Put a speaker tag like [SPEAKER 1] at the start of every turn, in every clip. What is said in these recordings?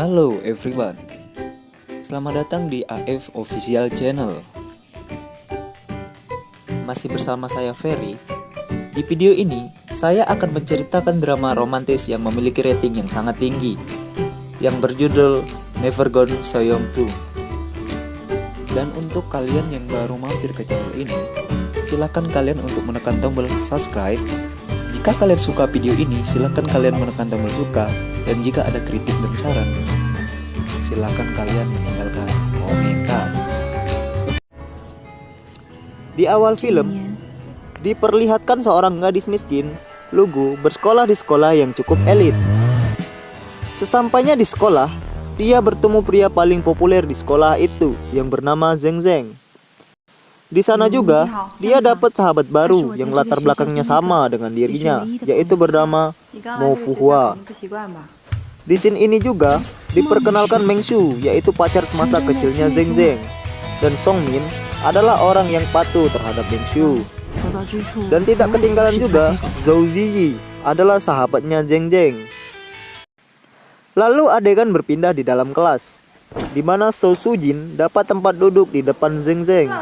[SPEAKER 1] Halo everyone, selamat datang di AF Official Channel. Masih bersama saya Ferry. Di video ini, saya akan menceritakan drama romantis yang memiliki rating yang sangat tinggi, yang berjudul Never Gone So Young 2. Dan untuk kalian yang baru mampir ke channel ini, silakan kalian untuk menekan tombol subscribe. Jika kalian suka video ini, silakan kalian menekan tombol suka. Dan jika ada kritik dan saran, silakan kalian meninggalkan komentar. Di awal film, diperlihatkan seorang gadis miskin, lugu, bersekolah di sekolah yang cukup elit. Sesampainya di sekolah, dia bertemu pria paling populer di sekolah itu yang bernama Zeng Zeng. Di sana juga, dia dapat sahabat baru yang latar belakangnya sama dengan dirinya, yaitu bernama Mo Fuhua. Di scene ini juga diperkenalkan Meng Shu, yaitu pacar semasa kecilnya Zeng Zeng, dan Song Min adalah orang yang patuh terhadap Meng Shu. Dan tidak ketinggalan juga, Zhou Ziyi adalah sahabatnya Zeng Zeng. Lalu adegan berpindah di dalam kelas, di mana Zhou Sujin dapat tempat duduk di depan Zeng Zeng.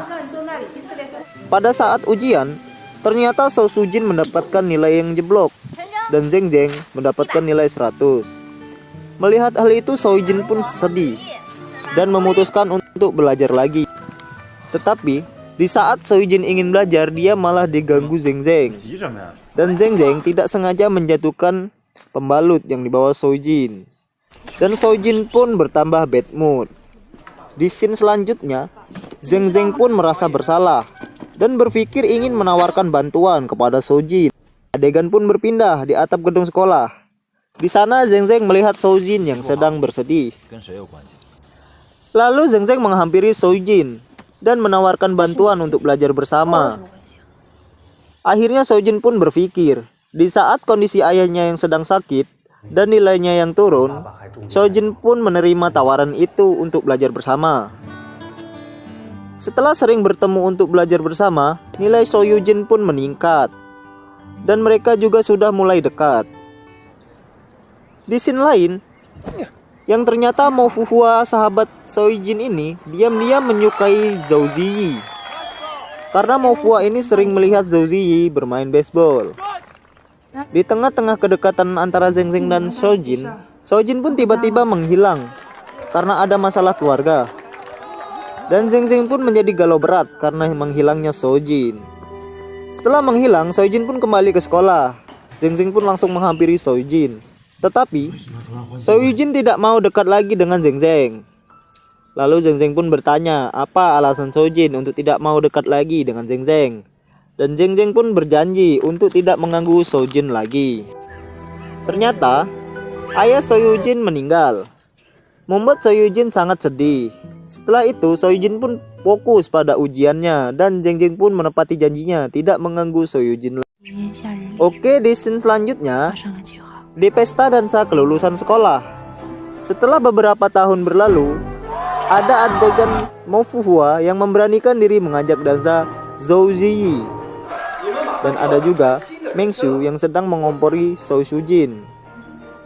[SPEAKER 1] Pada saat ujian, ternyata Zhou Sujin mendapatkan nilai yang jeblok, dan Zeng Zeng mendapatkan nilai 100. Melihat hal itu, Zhou Jin pun sedih dan memutuskan untuk belajar lagi. Tetapi di saat Zhou Jin ingin belajar, dia malah diganggu Zeng Zeng. Dan Zeng Zeng tidak sengaja menjatuhkan pembalut yang dibawa Zhou Jin. Dan Zhou Jin pun bertambah bad mood. Di scene selanjutnya, Zeng Zeng pun merasa bersalah dan berpikir ingin menawarkan bantuan kepada Zhou Jin. Adegan pun berpindah di atap gedung sekolah. Di sana Zeng Zeng melihat Zhou Jin yang sedang bersedih. Lalu Zeng Zeng menghampiri Zhou Jin dan menawarkan bantuan untuk belajar bersama. Akhirnya Zhou Jin pun berpikir, di saat kondisi ayahnya yang sedang sakit dan nilainya yang turun, Zhou Jin pun menerima tawaran itu untuk belajar bersama. Setelah sering bertemu untuk belajar bersama, nilai Zhou Jin pun meningkat dan mereka juga sudah mulai dekat. Di scene lain, yang ternyata Mo Fuhua, sahabat Zhou Jin ini, diam-diam menyukai Zhou Ziyi. Karena Mo Fuhua ini sering melihat Zhou Ziyi bermain baseball. Di tengah-tengah kedekatan antara Zeng Zeng dan Zhou Jin pun tiba-tiba menghilang karena ada masalah keluarga. Dan Zeng Zeng pun menjadi galau berat karena menghilangnya Zhou Jin. Setelah menghilang, Zhou Jin pun kembali ke sekolah. Zeng Zeng pun langsung menghampiri Zhou Jin. Tetapi Zhou Jin tidak mau dekat lagi dengan Zeng Zeng. Lalu Zeng Zeng pun bertanya apa alasan Zhou Jin untuk tidak mau dekat lagi dengan Zeng Zeng. Dan Zeng Zeng pun berjanji untuk tidak mengganggu Zhou Jin lagi. Ternyata ayah Zhou Jin meninggal, membuat Zhou Jin sangat sedih. Setelah itu Zhou Jin pun fokus pada ujiannya dan Zeng Zeng pun menepati janjinya tidak mengganggu Zhou Jin lagi. Oke, di scene selanjutnya, di pesta dansa kelulusan sekolah. Setelah beberapa tahun berlalu, ada adegan Mo Fuhua yang memberanikan diri mengajak dansa Zhou Ziyi. Dan ada juga Meng Shu yang sedang mengompori Zhou Sujin.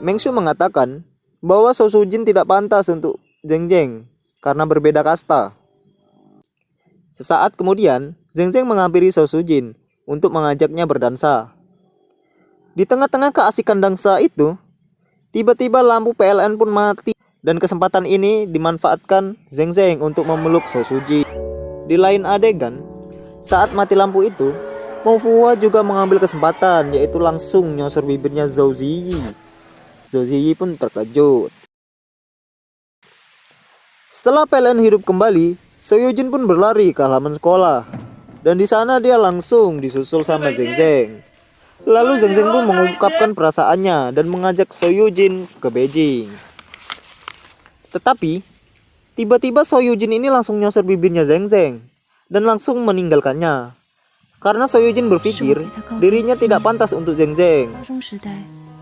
[SPEAKER 1] Meng Shu mengatakan bahwa Zhou Sujin tidak pantas untuk Zeng Zeng karena berbeda kasta. Sesaat kemudian, Zeng Zeng menghampiri Zhou Sujin untuk mengajaknya berdansa. Di tengah-tengah keasikan dansa itu, tiba-tiba lampu PLN pun mati dan kesempatan ini dimanfaatkan Zeng Zeng untuk memeluk Zhou Sujin. Di lain adegan, saat mati lampu itu, Mo Fuhua juga mengambil kesempatan, yaitu langsung nyosor bibirnya Zhou Ziyi. Zhou Ziyi pun terkejut. Setelah PLN hidup kembali, Zhou Jin pun berlari ke halaman sekolah dan di sana dia langsung disusul sama Zeng Zeng. Lalu Zeng Zeng pun mengungkapkan perasaannya dan mengajak Zhou Jin ke Beijing. Tetapi tiba-tiba Zhou Jin ini langsung nyosor bibirnya Zeng Zeng dan langsung meninggalkannya. Karena Zhou Jin berpikir dirinya tidak pantas untuk Zeng Zeng.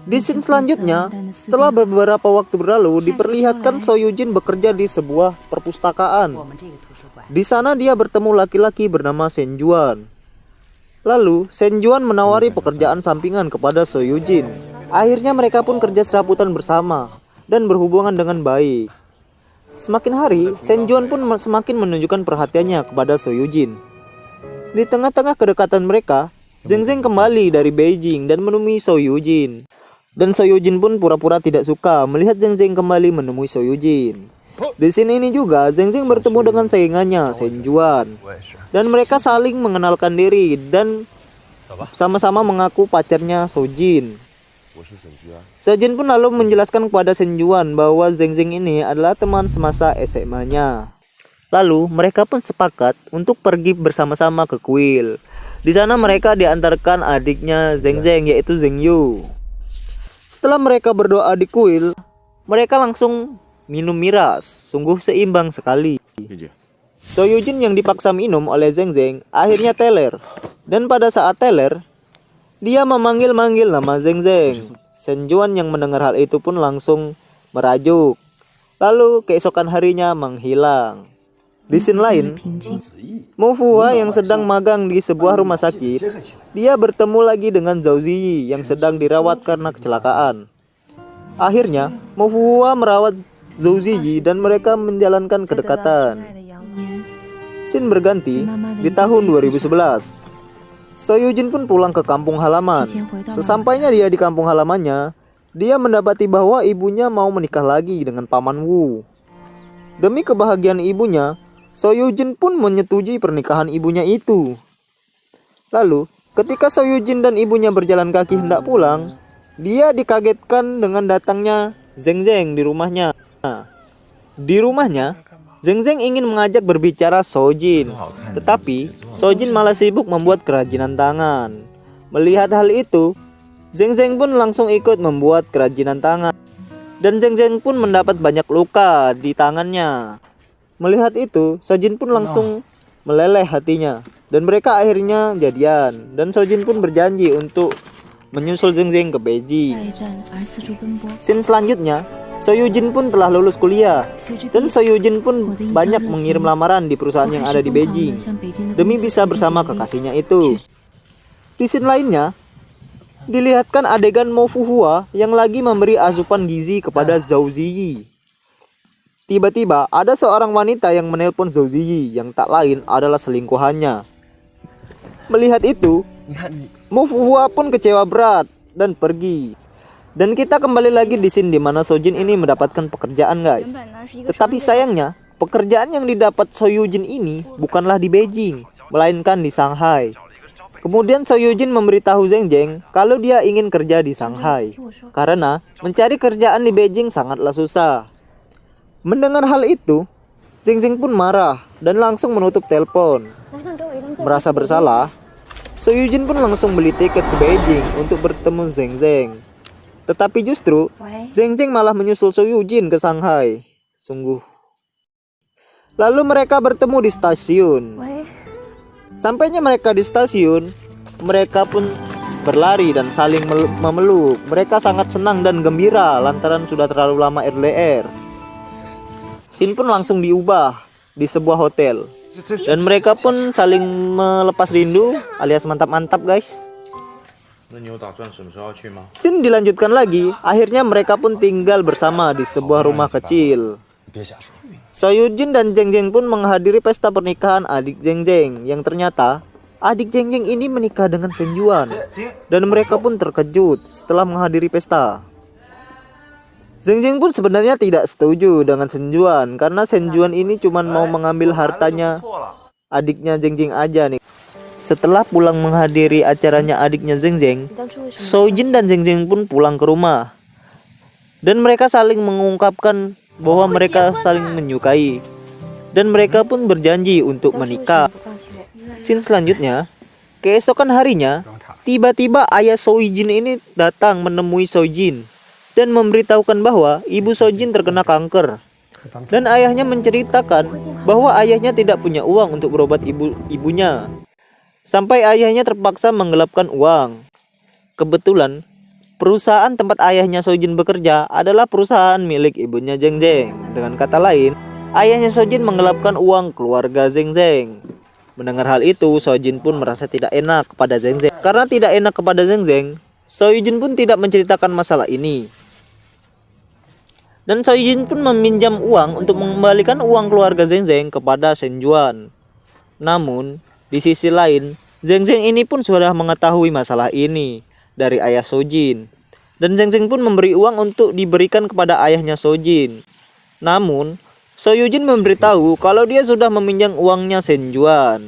[SPEAKER 1] Di scene selanjutnya, setelah beberapa waktu berlalu, diperlihatkan Zhou Jin bekerja di sebuah perpustakaan. Di sana dia bertemu laki-laki bernama Shen Juan. Lalu, Shen Juan menawari pekerjaan sampingan kepada Zhou Jin. Akhirnya mereka pun kerja serabutan bersama. dan berhubungan dengan baik. Semakin hari, Shen Juan pun semakin menunjukkan perhatiannya kepada So Yujin. Di tengah-tengah kedekatan mereka, Zheng Zheng kembali dari Beijing dan menemui So Yujin. Dan So Yujin pun pura-pura tidak suka melihat Zheng Zheng kembali menemui So Yujin. Di sini ini juga Zheng Zheng bertemu dengan saingannya Shen Juan. Dan mereka saling mengenalkan diri dan sama-sama mengaku pacarnya So Jin. So Jin pun lalu menjelaskan kepada Shen Juan bahwa Zheng Zheng ini adalah teman semasa SMA-nya. Lalu mereka pun sepakat untuk pergi bersama-sama ke kuil. Di sana mereka diantarkan adiknya Zheng Zheng, yaitu Zheng Yu. Setelah mereka berdoa di kuil, mereka langsung minum miras, sungguh seimbang sekali. So Yujin yang dipaksa minum oleh Zheng Zheng akhirnya teler. Dan pada saat teler, dia memanggil-manggil nama Zheng Zheng. Shen Juan yang mendengar hal itu pun langsung merajuk. Lalu keesokan harinya menghilang. Di scene lain, Mo Fuhua yang sedang magang di sebuah rumah sakit, dia bertemu lagi dengan Zhao Ziyi yang sedang dirawat karena kecelakaan. Akhirnya, Mo Fuhua merawat Zhao Ziyi dan mereka menjalankan kedekatan. Scene berganti di tahun 2011. So Yujin pun pulang ke kampung halaman. Sesampainya dia di kampung halamannya, dia mendapati bahwa ibunya mau menikah lagi dengan Paman Wu. Demi kebahagiaan ibunya, So Yujin pun menyetujui pernikahan ibunya itu. Lalu, ketika So Yujin dan ibunya berjalan kaki hendak pulang, dia dikagetkan dengan datangnya Zheng Zheng di rumahnya. Di rumahnya, Zheng Zheng ingin mengajak berbicara So Jin, tetapi So Jin malah sibuk membuat kerajinan tangan. Melihat hal itu, Zheng Zheng pun langsung ikut membuat kerajinan tangan. Dan Zheng Zheng pun mendapat banyak luka di tangannya. Melihat itu, So Jin pun langsung meleleh hatinya. Dan mereka akhirnya jadian. Dan So Jin pun berjanji untuk menyusul Zheng Zheng ke Beijing. Scene selanjutnya, So Yujin pun telah lulus kuliah. Dan So Yujin pun banyak mengirim lamaran di perusahaan yang ada di Beijing demi bisa bersama kekasihnya itu. Di scene lainnya, dilihatkan adegan Mo Fuhua yang lagi memberi asupan gizi kepada Zhao Ziyi. Tiba-tiba ada seorang wanita yang menelpon Zhao Ziyi yang tak lain adalah selingkuhannya. Melihat itu, Mo Fuhua pun kecewa berat dan pergi. Dan kita kembali lagi di scene dimana So Jin ini mendapatkan pekerjaan, guys. Tetapi sayangnya, pekerjaan yang didapat So Yujin ini bukanlah di Beijing, melainkan di Shanghai. Kemudian So Yujin memberitahu Zheng Zheng kalau dia ingin kerja di Shanghai, karena mencari kerjaan di Beijing sangatlah susah. Mendengar hal itu, Zheng Zheng pun marah dan langsung menutup telepon. Merasa bersalah, So Yujin pun langsung beli tiket ke Beijing untuk bertemu Zheng Zheng. Tetapi justru Zheng Zheng malah menyusul So Yujin ke Shanghai. Sungguh. Lalu mereka bertemu di stasiun. Sampainya mereka di stasiun, mereka pun berlari dan saling memeluk. Mereka sangat senang dan gembira lantaran sudah terlalu lama LDR. Scene pun langsung diubah di sebuah hotel. Dan mereka pun saling melepas rindu alias mantap-mantap, guys. Scene dilanjutkan lagi. Akhirnya mereka pun tinggal bersama di sebuah rumah kecil. So Yujin dan Zheng Zheng pun menghadiri pesta pernikahan adik Zheng Zheng, yang ternyata adik Zheng Zheng ini menikah dengan Shen Juan. Dan mereka pun terkejut setelah menghadiri pesta. Zheng Zheng pun sebenarnya tidak setuju dengan Shen Juan, karena Shen Juan ini cuma mau mengambil hartanya adiknya Zheng Zheng aja nih. Setelah pulang menghadiri acaranya adiknya Zheng Zheng, So Jin dan Zheng Zheng pun pulang ke rumah. Dan mereka saling mengungkapkan bahwa mereka saling menyukai. Dan mereka pun berjanji untuk menikah. Scene selanjutnya, keesokan harinya, tiba-tiba ayah So Jin ini datang menemui So Jin dan memberitahukan bahwa ibu So Jin terkena kanker. Dan ayahnya menceritakan bahwa ayahnya tidak punya uang untuk berobat ibunya. Sampai ayahnya terpaksa menggelapkan uang. Kebetulan, perusahaan tempat ayahnya So Jin bekerja adalah perusahaan milik ibunya Zheng Zheng. Dengan kata lain, ayahnya So Jin menggelapkan uang keluarga Zheng Zheng. Mendengar hal itu, So Jin pun merasa tidak enak kepada Zheng Zheng. Karena tidak enak kepada Zheng Zheng, So Yujin pun tidak menceritakan masalah ini. Dan Soyujin pun meminjam uang untuk mengembalikan uang keluarga Zheng Zheng kepada Shen Juan. Namun, di sisi lain, Zheng Zheng ini pun sudah mengetahui masalah ini dari ayah Soujin. Dan Zheng Zheng pun memberi uang untuk diberikan kepada ayahnya Soujin. Namun, Soyujin memberitahu kalau dia sudah meminjam uangnya Shen Juan.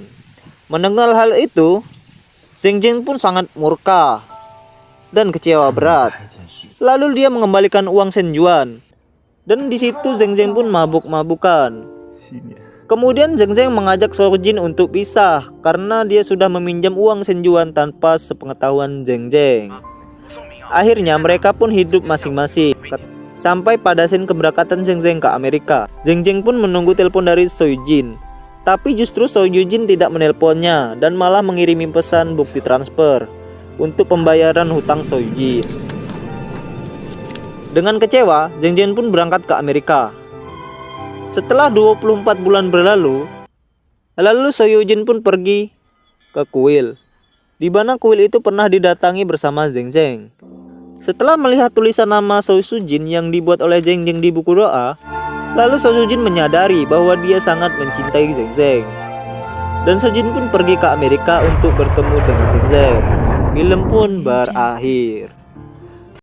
[SPEAKER 1] Mendengar hal itu, Zheng Zheng pun sangat murka dan kecewa berat. Lalu dia mengembalikan uang Shen Juan. Dan di situ Zheng Zheng pun mabuk-mabukan. Kemudian Zheng Zheng mengajak Soujin untuk pisah karena dia sudah meminjam uang Shen Juan tanpa sepengetahuan Zheng Zheng. Akhirnya mereka pun hidup masing-masing sampai pada scene keberangkatan Zheng Zheng ke Amerika. Zheng Zheng pun menunggu telepon dari Soyujin. Tapi justru Soyujin tidak menelponnya dan malah mengirimi pesan bukti transfer untuk pembayaran hutang Soyujin. Dengan kecewa, Zheng Zheng pun berangkat ke Amerika. Setelah 24 bulan berlalu, Soyujin pun pergi ke kuil, di mana kuil itu pernah didatangi bersama Zheng Zheng. Setelah melihat tulisan nama Soyujin yang dibuat oleh Zheng Zheng di buku doa, lalu Soyujin menyadari bahwa dia sangat mencintai Zheng Zheng. Dan Soyujin pun pergi ke Amerika untuk bertemu dengan Zheng Zheng. Film pun berakhir.